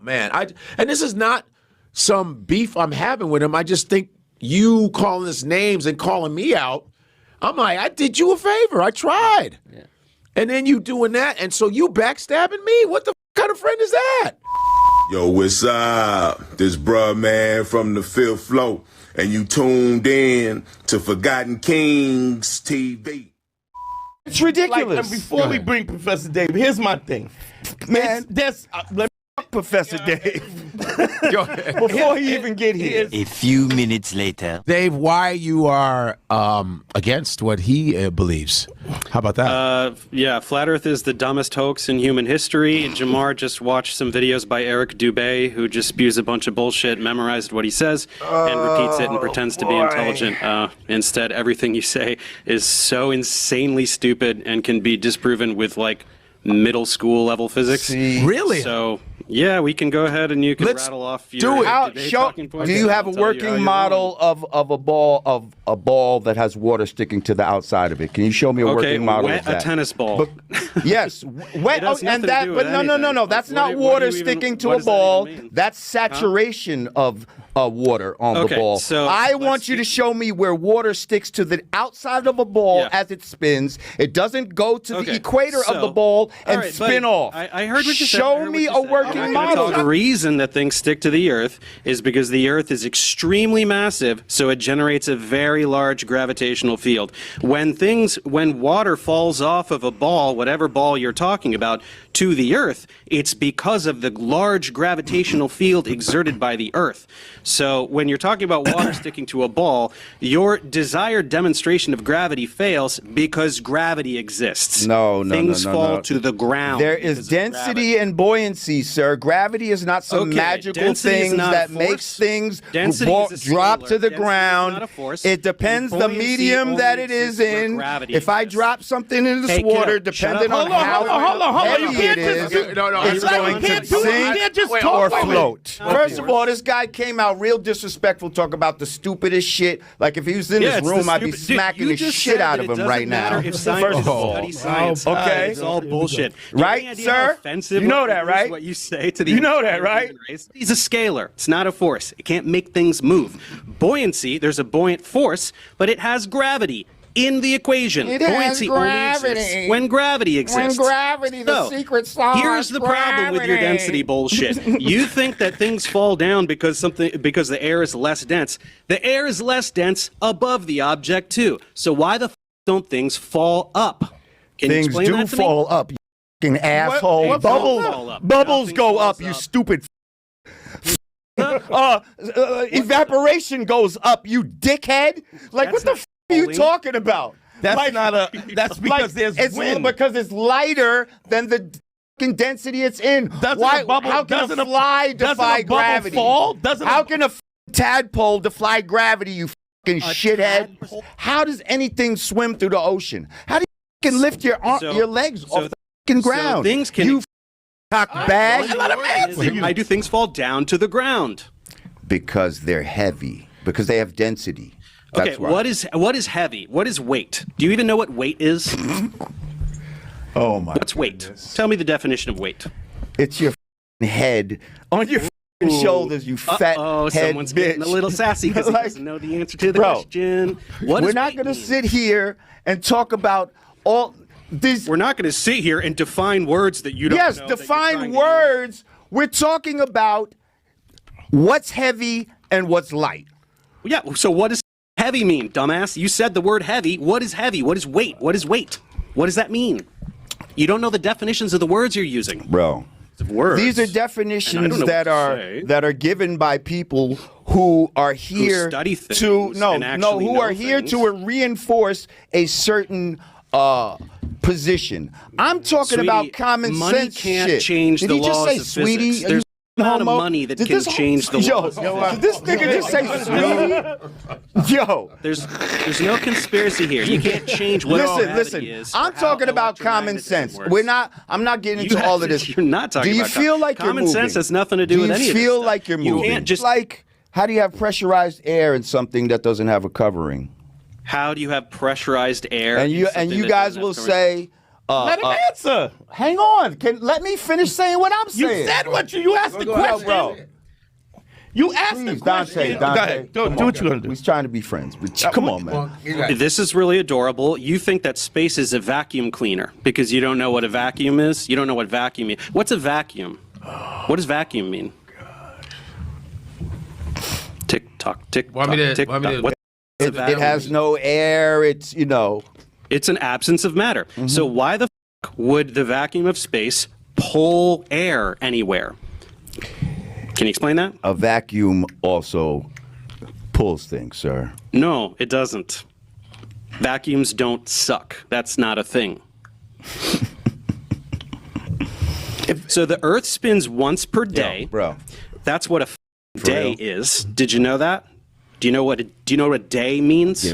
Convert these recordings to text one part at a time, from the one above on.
man. And this is not some beef I'm having with him. I just think you calling us names and calling me out, I'm like, I did you a favor. I tried. Yeah. And then you doing that, and so you backstabbing me? What the kind of friend is that? Yo, what's up? This bruh man from the fifth floor, and you tuned in to Forgotten Kings TV. It's ridiculous. Like, before we bring Professor Dave, here's my thing. Man, let me Professor Dave. Before he even get here. A few minutes later. Dave, why you are against what he believes? How about that? Yeah, Flat Earth is the dumbest hoax in human history. Jamar just watched some videos by Eric Dubé, who just spews a bunch of bullshit, memorized what he says, and repeats it and pretends to be intelligent. Instead, everything you say is so insanely stupid and can be disproven with, like, middle school level physics. Really? So, yeah, we can go ahead and you can rattle off your talking points. Do you have a working model of a ball that has water sticking to the outside of it? Can you show me a working model of that? A tennis ball. Yes, wet. And that, but no. That's not water sticking to a ball. That's saturation of water on the ball. So I want you to show me where water sticks to the outside of a ball as it spins. It doesn't go to the equator of the ball and spin off. I heard what you said. Show me a working model. The reason that things stick to the Earth is because the Earth is extremely massive, so it generates a very large gravitational field. When water falls off of a ball, whatever ball you're talking about, to the Earth, it's because of the large gravitational field exerted by the Earth. So when you're talking about water sticking to a ball, your desired demonstration of gravity fails because gravity exists. No. Things fall to the ground. There is density and buoyancy, sir. Gravity is not some magical thing that makes things drop to the ground. It depends the medium that it is in. If I drop something into this water, depending on how heavy it is, it's going to sink or float. First of all, this guy came out real disrespectful, talk about the stupidest shit. Like if he was in this room, I'd be smacking the shit out of him right now. First of all, okay, it's all bullshit. Right, sir? You know that, right? What you say to the you know that, right? He's a scalar. It's not a force. It can't make things move. Buoyancy, there's a buoyant force, but it has gravity in the equation. Buoyancy only exists when gravity exists. When gravity, the secret sauce. Here's the problem with your density bullshit. You think that things fall down because the air is less dense. The air is less dense above the object too. So why the f don't things fall up? Can you explain that to me? Things do fall up, you fucking asshole. Bubbles go up, you stupid. Evaporation goes up, you dickhead. Like what the f are you talking about? That's because there's wind. Because it's lighter than the density it's in. How can a fly defy gravity? How can a tadpole defy gravity, you fucking shithead? How does anything swim through the ocean? How do you fucking lift your legs off the fucking ground? Things can you cock bag. Why do things fall down to the ground? Because they're heavy. Because they have density. Okay, what is heavy? What is weight? Do you even know what weight is? Oh my. What's weight? Tell me the definition of weight. It's your head on your shoulders, you fat head someone's bitch. Getting a little sassy because he doesn't know the answer to the question. We're not going to sit here and talk about all these. We're not going to sit here and define words that you don't know. Yes, define words. We're talking about what's heavy and what's light. Yeah, so what does heavy mean, dumbass? You said the word heavy. What is heavy? What is weight? What is weight? What does that mean? You don't know the definitions of the words you're using. Bro. Words. These are definitions that are given by people who are here who are here to reinforce a certain position. I'm talking about common sense can't shit. Change Did the he just laws say, of sweetie? Physics. There's no amount of money that can change the laws. Did this nigga just say sweetie? Yo. There's no conspiracy here. You can't change what gravity is. I'm talking about common sense. I'm not getting into all of this. You're not talking about feel like common sense has nothing to do with any of this. Do you feel like you're moving? You can't just how do you have pressurized air in something that doesn't have a covering? How do you have pressurized air? And you guys will say, Let him answer. Hang on. Let me finish saying what I'm saying. You said what you asked the question, bro. You asked the question. Go ahead. Do what you're going to do. He's trying to be friends. Come on, man. This is really adorable. You think that space is a vacuum cleaner because you don't know what a vacuum is? You don't know what vacuum means. What's a vacuum? What does vacuum mean? Tick tock, tick tock, tick tock. It has no air. It's, It's an absence of matter. Mm-hmm. So why the would the vacuum of space pull air anywhere? Can you explain that? A vacuum also pulls things, sir. No, it doesn't. Vacuums don't suck. That's not a thing. So the Earth spins once per day. Bro. That's what a day is. Did you know that? Do you know what a day means?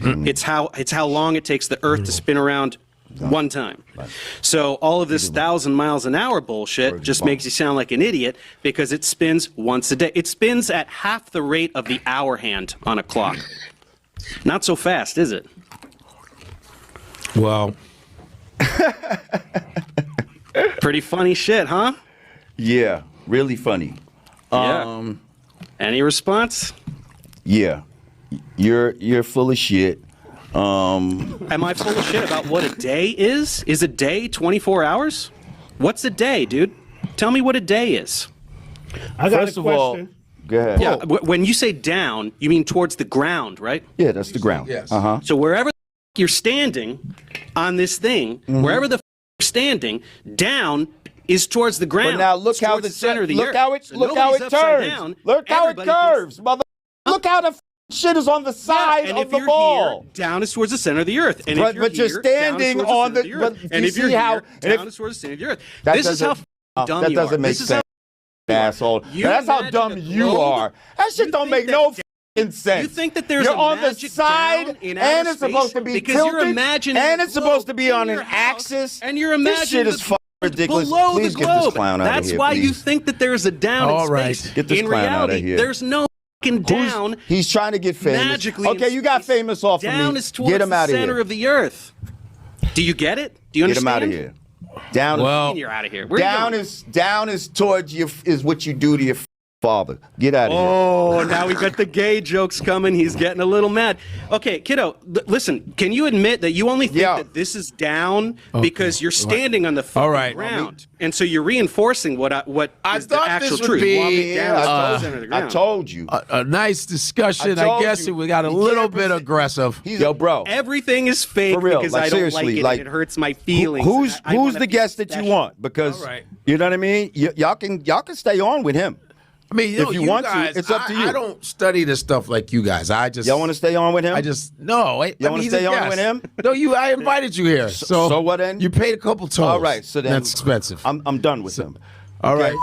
It's how long it takes the Earth to spin around one time. So all of this 1,000 miles an hour bullshit just makes you sound like an idiot because it spins once a day. It spins at half the rate of the hour hand on a clock. Not so fast, is it? Well, pretty funny shit, huh? Yeah, really funny. Yeah. Any response? Yeah. You're full of shit. Am I full of shit about what a day is? Is a day 24 hours? What's a day, dude? Tell me what a day is. I got a question. Go ahead. Yeah, when you say down, you mean towards the ground, right? Yeah, that's the ground. Yes. So wherever you're standing on this thing, wherever the you're standing, down is towards the ground. But now look how the center of the look earth. how it So look how it nobody's upside turns. down. Look how it Everybody curves, mother. Look how the shit is on the side and of if the you're ball. Here, down is towards the center of the earth. And But- if you're but you're here, standing down is towards on the the- center of the earth. but And you if you're see how- here, and if- down is towards the center of the earth. That This is how dumb that you doesn't are. make This is sense, asshole. You That's how imagine dumb a you globe? are. That shit You don't think make that no fucking sense. You think that there's You're a on the magic side, down in and outer it's supposed space to be because tilted, you're imagining and a it's supposed to globe be on in an your house, axis. and you're This imagining shit is the fucking ridiculous. below Please the get globe. this clown out of That's here, why please. you think that there's a down All in right. space. Get this in clown reality, out of here. there's no fucking down. He's trying to get famous. Magically Okay, in you got space. famous off of me. Down is towards Get him the out of center here. of the earth. Do you get it? Do you Get him understand? out of here. Down. Well, You're out of here. Where are you going? Down is towards you is what you do to your father. Get out of here. Oh, now we got the gay jokes coming. He's getting a little mad. Okay, kiddo, listen, can you admit that you only think that this is down because you're standing on the fucking ground? And so you're reinforcing what is the thought actual this would truth. be, Walking down is the center of the ground. I told you. a nice discussion. I I told guess you. we got a He little can't bit aggressive. Yo, bro. Everything is fake For real, because like, I don't seriously, like it. like, And it hurts my feelings. Who's I wanna the be guest that you special. want? Because All right. you know what I mean. Y'all can stay on with him. I mean, If you want to, guys, it's up to you. I don't study this stuff like you guys. Y'all want to stay on with him? No. Y'all want to stay on with him? No, I invited you here. So what then? You paid a couple tolls. All right, so then that's expensive. I'm done with him. All right.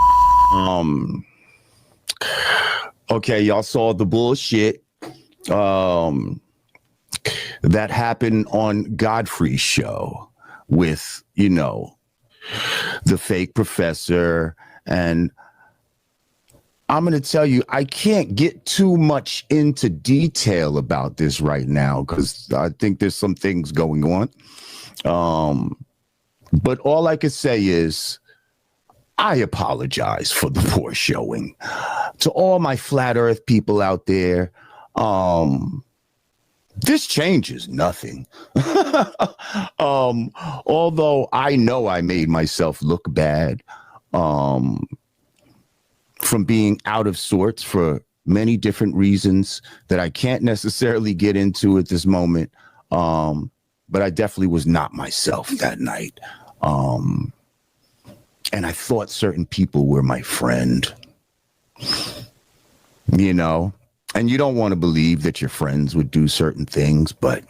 Okay, y'all saw the bullshit that happened on Godfrey's show with, the fake professor. And I'm going to tell you, I can't get too much into detail about this right now because I think there's some things going on. But all I could say is I apologize for the poor showing. To all my flat earth people out there, this changes nothing. Although I know I made myself look bad from being out of sorts for many different reasons that I can't necessarily get into at this moment. But I definitely was not myself that night. And I thought certain people were my friend, and you don't want to believe that your friends would do certain things, but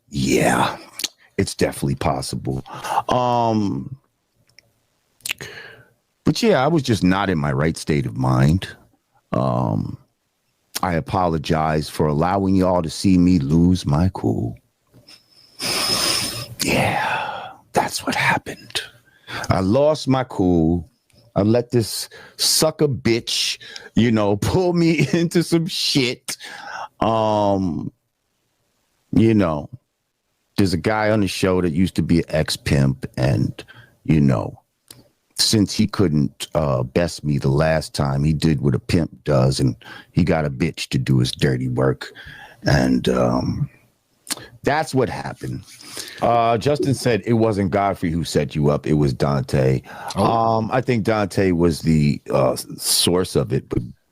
yeah, it's definitely possible. But yeah, I was just not in my right state of mind. I apologize for allowing y'all to see me lose my cool. Yeah, that's what happened. I lost my cool. I let this sucker bitch, pull me into some shit. The there's a guy on the show that used to be an ex-pimp, and, you know, since he couldn't best me the last time, he did what a pimp does, and he got a bitch to do his dirty work. And that's what happened. Justin said it wasn't Godfrey who set you up. It was Dante. I think Dante was the source of it,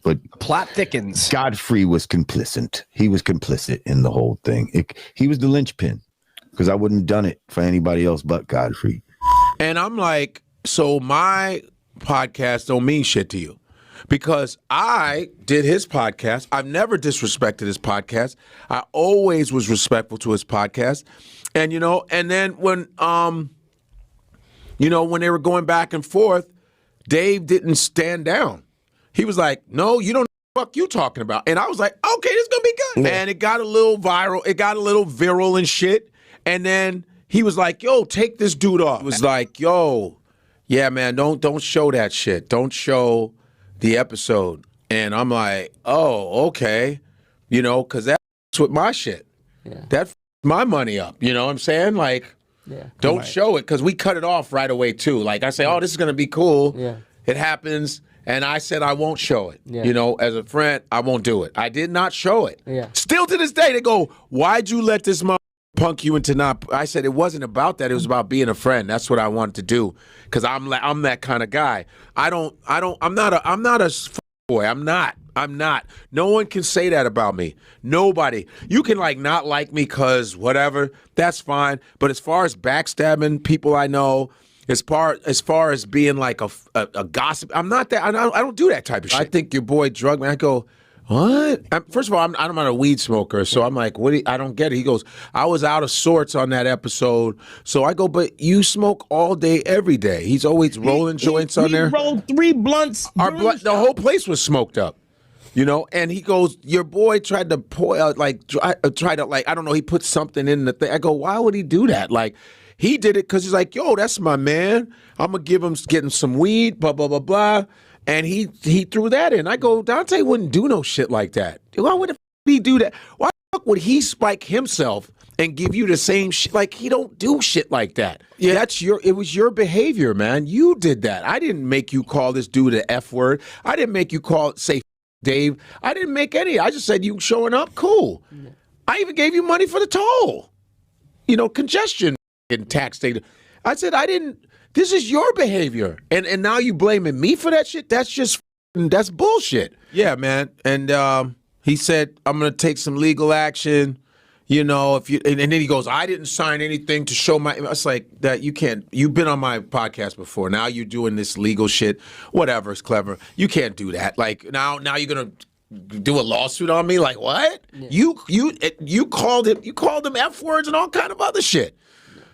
but plot thickens. Godfrey was complicit. He was complicit in the whole thing. He was the linchpin, because I wouldn't have done it for anybody else but Godfrey. And I'm like, so my podcast don't mean shit to you, because I did his podcast. I've never disrespected his podcast. I always was respectful to his podcast. And, you know, and then when, you know, when they were going back and forth, Dave didn't stand down. He was like, no, you don't know what the fuck you talking about. And I was like, okay, this is going to be good. Yeah. And it got a little viral. It got a little viral and shit. And then he was like, yo, take this dude off. It was like, yo, yeah, man, don't show that shit. Don't show the episode. And I'm like, oh, okay. You know, because that's with my shit. Yeah. That my money up. You know what I'm saying? Like, don't show it, because we cut it off right away, too. Like, I say, oh, this is going to be cool. Yeah. It happens. And I said I won't show it. Yeah. You know, as a friend, I won't do it. I did not show it. Yeah. Still to this day, they go, why'd you let this punk you into not? I said it wasn't about that. It was about being a friend. That's what I wanted to do, because I'm that kind of guy. I'm not a boy. I'm not. No one can say that about me. Nobody. You can like not like me because whatever. That's fine. But as far as backstabbing people I know, as far as being like a gossip, I'm not that. I don't do that type of shit. I think your boy drugged me. I go, what? First of all, I'm not a weed smoker, so I'm like, what? I don't get it. He goes, I was out of sorts on that episode. So I go, but you smoke all day, every day. He's always rolling joints on there. He rolled 3 blunts. The whole place was smoked up. You know, and he goes, your boy tried to I don't know, he put something in the thing. I go, why would he do that? Like, he did it because he's like, yo, that's my man. I'm going to get him some weed, blah, blah, blah, blah. And he threw that in. I go, Dante wouldn't do no shit like that. Why would he do that? Why the fuck would he spike himself and give you the same shit? Like, he don't do shit like that. Yeah. It was your behavior, man. You did that. I didn't make you call this dude an F word. I didn't make you say Dave. I didn't make any. I just said you showing up, cool. Yeah. I even gave you money for the toll. You know, congestion and tax data. I said, I didn't. This is your behavior. And now you blaming me for that shit? That's bullshit. Yeah, man. And he said, I'm going to take some legal action. You know, and then he goes, I didn't sign anything to show my. I was like, that you can't. You've been on my podcast before. Now you're doing this legal shit. Whatever, it's clever. You can't do that. Like now you're gonna do a lawsuit on me. Like what? Yeah. You called him F words and all kind of other shit.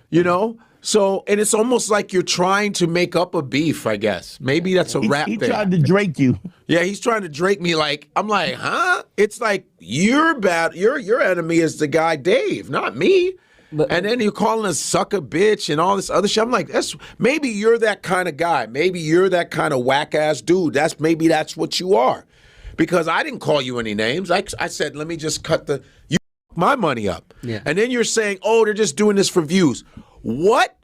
You know. So, and it's almost like you're trying to make up a beef, I guess. Maybe that's a rap thing. He tried to Drake you. Yeah, he's trying to Drake me. Like, I'm like, huh? It's like, you're bad. Your enemy is the guy Dave, not me. And then you're calling us sucker bitch and all this other shit. I'm like, maybe you're that kind of guy. Maybe you're that kind of whack-ass dude. Maybe that's what you are. Because I didn't call you any names. I said, let me just you my money up. Yeah. And then you're saying, oh, they're just doing this for views. What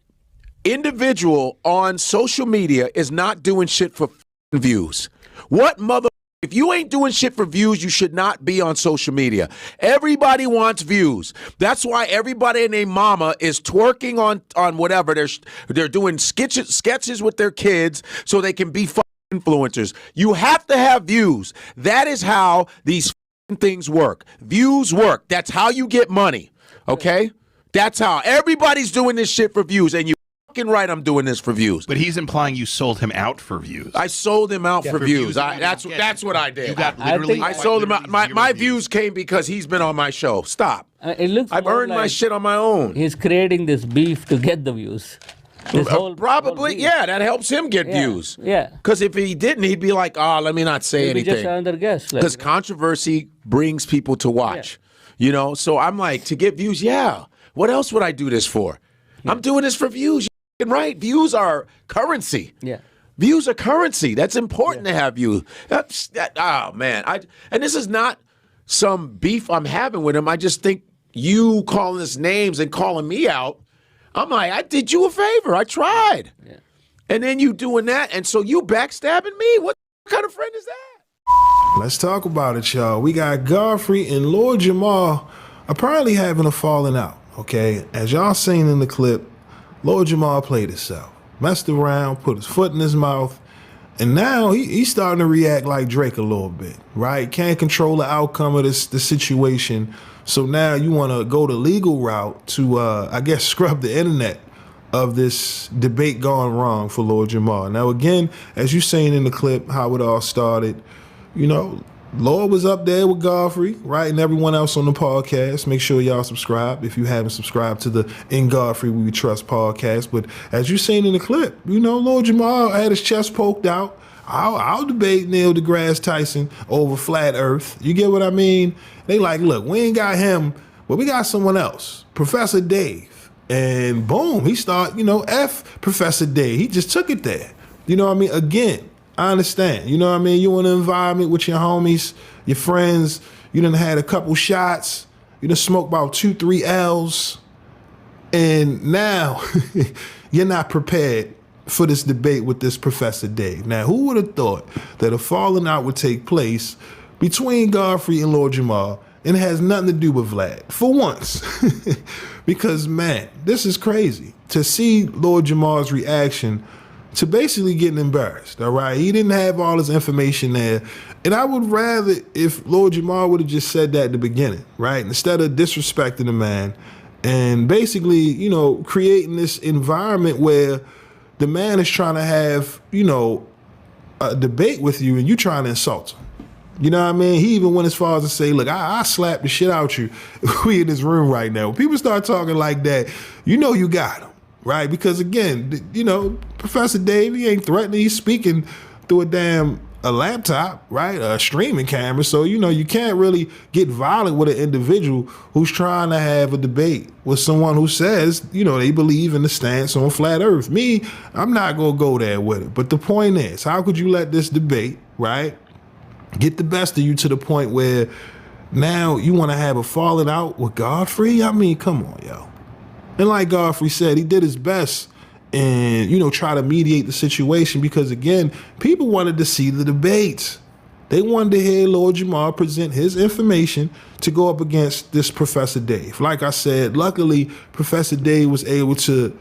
individual on social media is not doing shit for views? What mother? If you ain't doing shit for views, you should not be on social media. Everybody wants views. That's why everybody and their mama is twerking on whatever. They're doing sketches with their kids so they can be influencers. You have to have views. That is how these things work. Views work. That's how you get money. Okay? That's how. Everybody's doing this shit for views, and you fucking right I'm doing this for views. But he's implying you sold him out for views. I sold him out for views. That's what I did. You got literally. I sold him out. My views came because he's been on my show. Stop. I've earned my shit on my own. He's creating this beef to get the views. Probably, yeah, that helps him get views. Yeah. Because if he didn't, he'd be like, let me not say anything. Just another guess. Because controversy brings people to watch. Yeah. You know, so I'm like, to get views, yeah. What else would I do this for? Yeah. I'm doing this for views. You're right. Views are currency. Yeah. Views are currency. That's important to have views. Oh, man. And this is not some beef I'm having with him. I just think you calling us names and calling me out, I'm like, I did you a favor. I tried. Yeah. And then you doing that, and so you backstabbing me? What kind of friend is that? Let's talk about it, y'all. We got Godfrey and Lord Jamar apparently having a falling out, okay? As y'all seen in the clip, Lord Jamar played himself, messed around, put his foot in his mouth, and now he's starting to react like Drake a little bit, right? Can't control the outcome of the situation. So now you want to go the legal route to, I guess, scrub the internet of this debate gone wrong for Lord Jamar. Now, again, as you seen in the clip, how it all started, you know, Lord was up there with Godfrey, right, and everyone else on the podcast. Make sure y'all subscribe if you haven't subscribed to the In Godfrey We Trust podcast. But as you seen in the clip, you know, Lord Jamar had his chest poked out. I'll debate Neil deGrasse Tyson over flat earth. You get what I mean? They like, look, we ain't got him, but we got someone else, Professor Dave. And boom, he start, you know, F Professor Dave. He just took it there. You know what I mean? Again, I understand. You know what I mean? You in an environment with your homies, your friends. You done had a couple shots. You done smoked about 2-3 L's. And now you're not prepared for this debate with this Professor Dave. Now, who would have thought that a falling out would take place between Godfrey and Lord Jamar, and it has nothing to do with Vlad, for once? Because, man, this is crazy. To see Lord Jamar's reaction to basically getting embarrassed, all right? He didn't have all his information there. And I would rather if Lord Jamar would have just said that at the beginning, right? Instead of disrespecting the man and basically, you know, creating this environment where the man is trying to have, you know, a debate with you and you trying to insult him. You know what I mean? He even went as far as to say, look, I slap the shit out you. We in this room right now. When people start talking like that, you know you got him, right? Because again, you know, Professor Dave, he ain't threatening. He's speaking through a laptop, right? A streaming camera. So, you know, you can't really get violent with an individual who's trying to have a debate with someone who says, you know, they believe in the stance on flat earth. Me, I'm not going to go there with it. But the point is, how could you let this debate, right, get the best of you to the point where now you want to have a falling out with Godfrey? I mean, come on, yo. And like Godfrey said, he did his best and, you know, try to mediate the situation because, again, people wanted to see the debate. They wanted to hear Lord Jamar present his information to go up against this Professor Dave. Like I said, luckily, Professor Dave was able to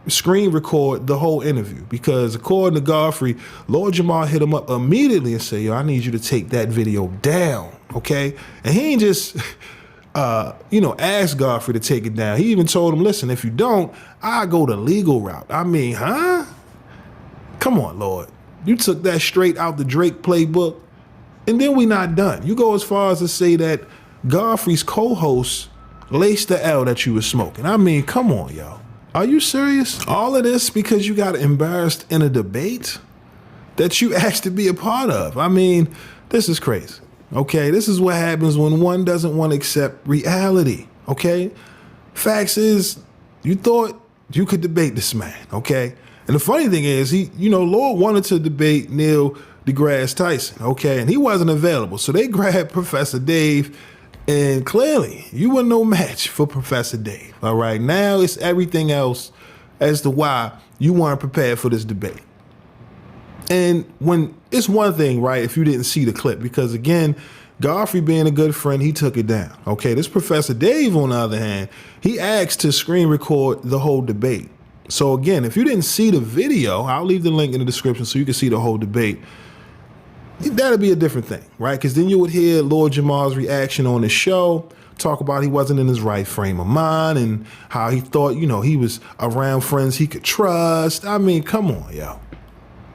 screen record the whole interview because, according to Godfrey, Lord Jamar hit him up immediately and said, yo, I need you to take that video down, okay? And he ain't just you know, asked Godfrey to take it down. He even told him, listen, if you don't, I go the legal route. I mean, huh? Come on, Lord. You took that straight out the Drake playbook, and then we not done. You go as far as to say that Godfrey's co-host laced the L that you was smoking. I mean, come on, yo. Are you serious? All of this because you got embarrassed in a debate that you asked to be a part of. I mean, this is crazy. Okay, this is what happens when one doesn't want to accept reality, okay? Facts is, you thought you could debate this man, okay? And the funny thing is, Lord wanted to debate Neil deGrasse Tyson, okay? And he wasn't available. So they grabbed Professor Dave, and clearly, you were no match for Professor Dave, all right? Now it's everything else as to why you weren't prepared for this debate. And when it's one thing, right, if you didn't see the clip, because again, Godfrey being a good friend, he took it down. Okay, this Professor Dave, on the other hand, he asked to screen record the whole debate. So again, if you didn't see the video, I'll leave the link in the description so you can see the whole debate. That'd be a different thing, right? Because then you would hear Lord Jamar's reaction on the show, talk about he wasn't in his right frame of mind and how he thought, he was around friends he could trust. I mean, come on, yo.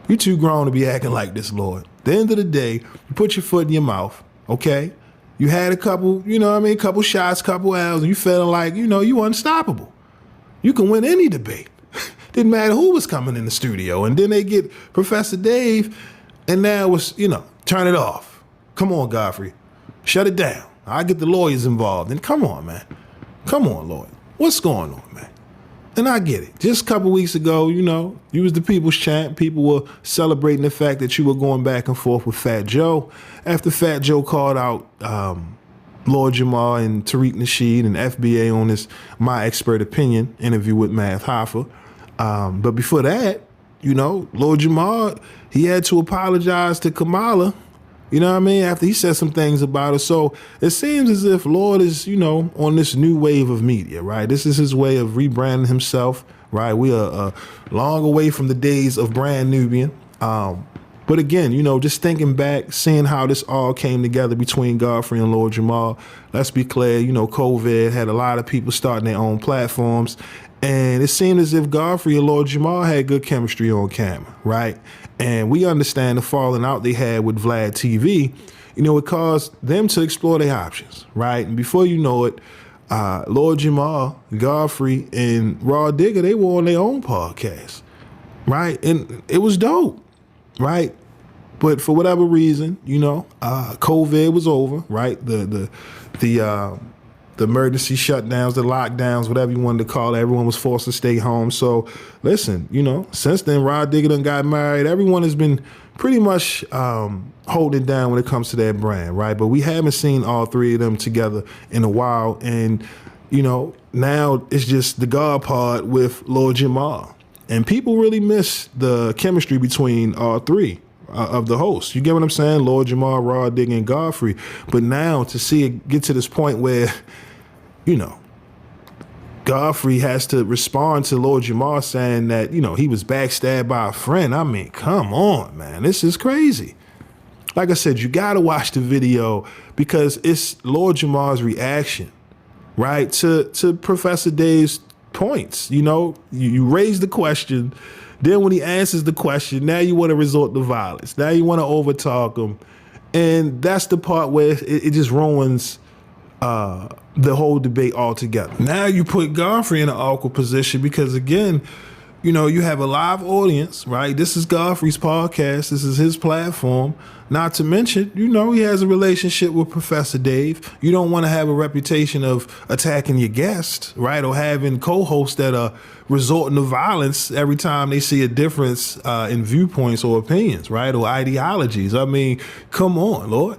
You too grown to be acting like this, Lord. At the end of the day, you put your foot in your mouth, okay? You had a couple, couple shots, couple L's, and you feeling like, you unstoppable. You can win any debate. Didn't matter who was coming in the studio. And then they get Professor Dave, and now it's, turn it off. Come on, Godfrey. Shut it down. I get the lawyers involved. And come on, man. Come on, Lord. What's going on, man? And I get it. Just a couple weeks ago, you was the people's champ. People were celebrating the fact that you were going back and forth with Fat Joe. After Fat Joe called out Lord Jamar and Tariq Nasheed and FBA on this My Expert Opinion interview with Math Hoffa. But before that, you know, Lord Jamar, he had to apologize to Kamala, you know what I mean, after he said some things about her. So it seems as if Lord is, you know, on this new wave of media, right? This is his way of rebranding himself, right? We are long away from the days of Brand Nubian. But again, you know, just thinking back, seeing how this all came together between Godfrey and Lord Jamar, let's be clear, you know, COVID had a lot of people starting their own platforms. And it seemed as if Godfrey and Lord Jamar had good chemistry on camera, right? And we understand the falling out they had with Vlad TV. You know, it caused them to explore their options, right? And before you know it, Lord Jamar, Godfrey, and Raw Digger, they were on their own podcast, right? And it was dope, right? But for whatever reason, you know, COVID was over, right? The emergency shutdowns, the lockdowns, whatever you wanted to call it, everyone was forced to stay home. So listen, you know, since then, Rod Digger done got married. Everyone has been pretty much holding down when it comes to that brand, right? But we haven't seen all three of them together in a while. And, you know, now it's just the God Pod with Lord Jamar. And people really miss the chemistry between all three of the hosts. You get what I'm saying? Lord Jamar, Rod Digger, and Godfrey. But now to see it get to this point where, you know, Godfrey has to respond to Lord Jamar saying that, you know, he was backstabbed by a friend. I mean, come on, man. This is crazy. Like I said, you got to watch the video because it's Lord Jamar's reaction, right, to Professor Dave's points. You know, you raise the question. Then when he answers the question, now you want to resort to violence. Now you want to overtalk him. And that's the part where it just ruins the whole debate altogether. Now you put Godfrey in an awkward position because, again, you know, you have a live audience, right? This is Godfrey's podcast. This is his platform. Not to mention, you know, he has a relationship with Professor Dave. You don't want to have a reputation of attacking your guest, right? Or having co-hosts that are resorting to violence every time they see a difference in viewpoints or opinions, right? Or ideologies. I mean, come on, Lord.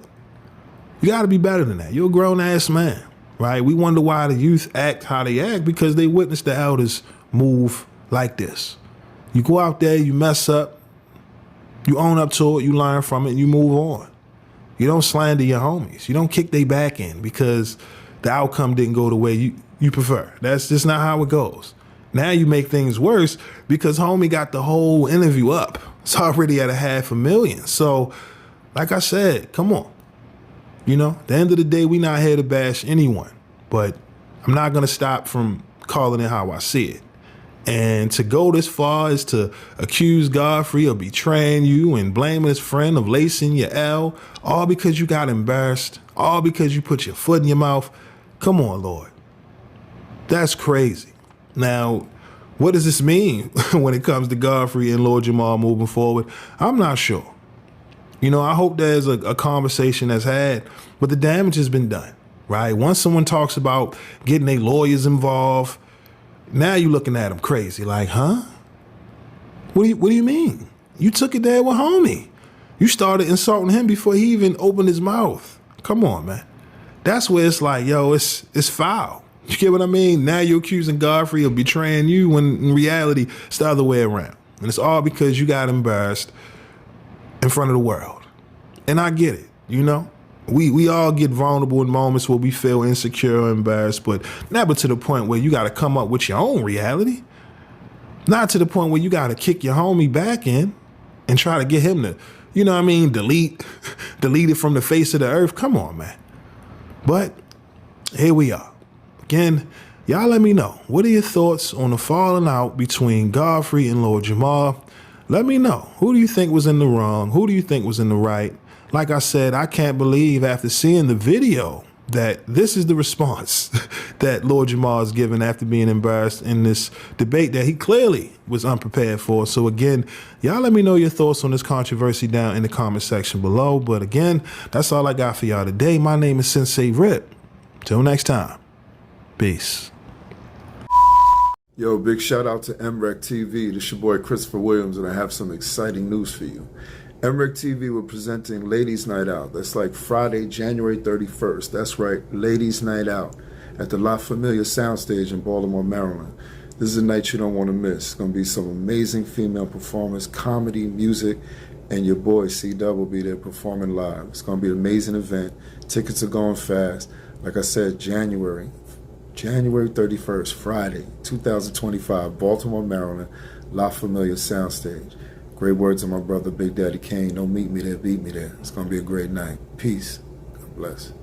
You got to be better than that. You're a grown-ass man, right? We wonder why the youth act how they act because they witness the elders move like this. You go out there, you mess up, you own up to it, you learn from it, and you move on. You don't slander your homies. You don't kick their back in because the outcome didn't go the way you prefer. That's just not how it goes. Now you make things worse because homie got the whole interview up. It's already at 500,000. So, like I said, come on. You know, at the end of the day, we not here to bash anyone. But I'm not going to stop from calling it how I see it. And to go this far is to accuse Godfrey of betraying you and blaming his friend of lacing your L, all because you got embarrassed, all because you put your foot in your mouth. Come on, Lord. That's crazy. Now, what does this mean when it comes to Godfrey and Lord Jamar moving forward? I'm not sure. You know, I hope there's a conversation that's had, but the damage has been done, right? Once someone talks about getting their lawyers involved, now you're looking at them crazy, like, huh? What do you mean? You took it there with homie. You started insulting him before he even opened his mouth. Come on, man. That's where it's like, yo, it's foul. You get what I mean? Now you're accusing Godfrey of betraying you when in reality it's the other way around. And it's all because you got embarrassed in front of the world. And I get it, you know? We all get vulnerable in moments where we feel insecure or embarrassed, but never to the point where you got to come up with your own reality. Not to the point where you got to kick your homie back in and try to get him to, you know what I mean, delete it from the face of the earth. Come on, man. But here we are. Again, y'all let me know. What are your thoughts on the falling out between Godfrey and Lord Jamar? Let me know. Who do you think was in the wrong? Who do you think was in the right? Like I said, I can't believe after seeing the video that this is the response that Lord Jamar is giving after being embarrassed in this debate that he clearly was unprepared for. So again, y'all let me know your thoughts on this controversy down in the comment section below. But again, that's all I got for y'all today. My name is SenseiRip. Till next time. Peace. Yo, big shout out to MREC TV. This your boy Christopher Williams, and I have some exciting news for you. Emmerich TV, we're presenting Ladies Night Out. That's like Friday, January 31st. That's right, Ladies Night Out at the La Familia Soundstage in Baltimore, Maryland. This is a night you don't want to miss. It's going to be some amazing female performers, comedy, music, and your boy C-Dub will be there performing live. It's going to be an amazing event. Tickets are going fast. Like I said, January 31st, Friday, 2025, Baltimore, Maryland, La Familia Soundstage. Great words of my brother, Big Daddy Kane. Don't meet me there, beat me there. It's going to be a great night. Peace. God bless.